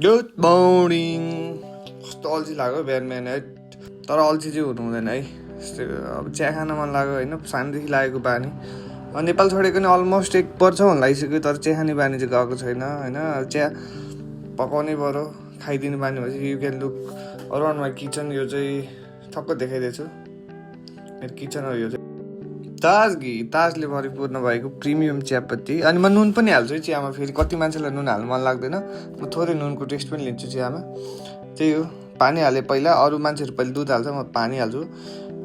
Good morning. कस्तो अल्छी लाग्यो बिहान बिहान है, तर अल्छी चाहिँ हुनु हुँदैन है। अब चिया खान मन लाग्यो होइन, सानोदेखि लागेको बानी। नेपाल छोडेको नि अलमोस्ट 1 वर्ष हुन लागिसक्यो, तर चिया खाने बानी चाहिँ गएको छैन होइन। चिया पकाउनै पऱ्यो, खाइदिने बानी भएपछि you can look around my kitchen. यो चाहिँ ठक्क देखाइदिएछु, मेरो किचन हो यो चाहिँ। ताजले परिपूर्ण भएको प्रिमियम चियापत्ती। अनि म नुन पनि हाल्छु है चियामा। फेरि कति मान्छेलाई नुन हाल्नु मन लाग्दैन, म थोरै नुनको टेस्ट पनि लिन्छु चियामा। त्यही हो, पानी हालेँ पहिला। अरू मान्छेहरू पहिला दुध हाल्छ, म पानी हाल्छु।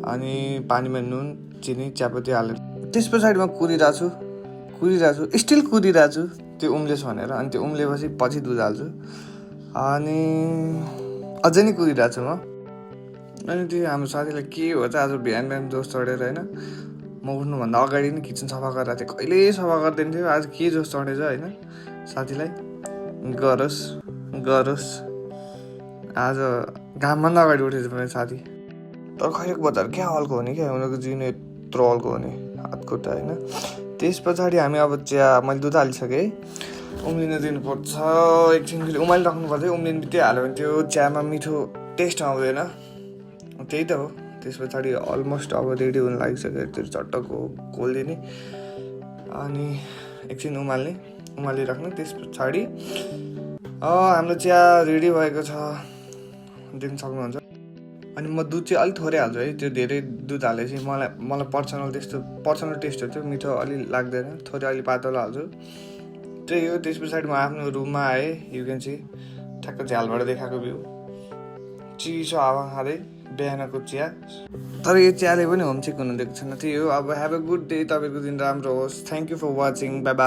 अनि पानीमा नुन, चिनी, चियापत्ती हालेर त्यस पछाडि म कुरिरहेको छु, स्टिल कुरिरहेको छु त्यो उम्लेछ भनेर। अनि त्यो उम्लेपछि पछि दुध हाल्छु, अनि अझै नै कुरिरहेको छु म। अनि त्यो हाम्रो साथीलाई के हो त आज बिहान बिहान जोस चढेर होइन। म उठ्नुभन्दा अगाडि नै किचन सफा गरेर थिएँ, कहिले सफा गरिदिनु थियो, आज के जोस चढेछ होइन साथीलाई। गरोस् आज घामभन्दा अगाडि उठेछ मेरो साथी। तर खैरक बजार क्या हल्को हुने क्या, उनीहरूको जिउनु यत्रो हल्को हुने हातखुट्टा होइन। त्यस पछाडि हामी अब चिया, मैले दुध हालिसकेँ, उम्लिन दिनुपर्छ एकछिन। फेरि उमालिराख्नुपर्छ है, उम्लिन बित्तिकै हाल्यो भने त्यो चियामा मिठो टेस्ट आउँदैन। त्यही त हो। त्यस पछाडि अलमोस्ट अब रेडी हुन लागिसक्यो, त्यो चट्टको खोलिदिने अनि एकछिन उमालिराख्ने। त्यस पछाडि हाम्रो चिया रेडी भएको छ, देख्न सक्नुहुन्छ। अनि म दुध चाहिँ अलिक थोरै हाल्छु है, त्यो धेरै दुध हालेपछि मलाई पर्सनल टेस्ट हो त्यो, मिठो अलि लाग्दैन। थोरै अलि पातलो हाल्छु, त्यही हो। त्यस पछाडि म आफ्नो रुममा आएँ, यु क्यान सी ठ्याक्क झ्यालबाट देखाएको भ्यू, चिसो हावा खाँदै बिहानको चिया। तर यो चियाले पनि होमसिक हुनु दिएको छैन। त्यही हो, अब हेभ अ गुड डे, तपाईँको दिन राम्रो होस्। Thank you for watching, bye by.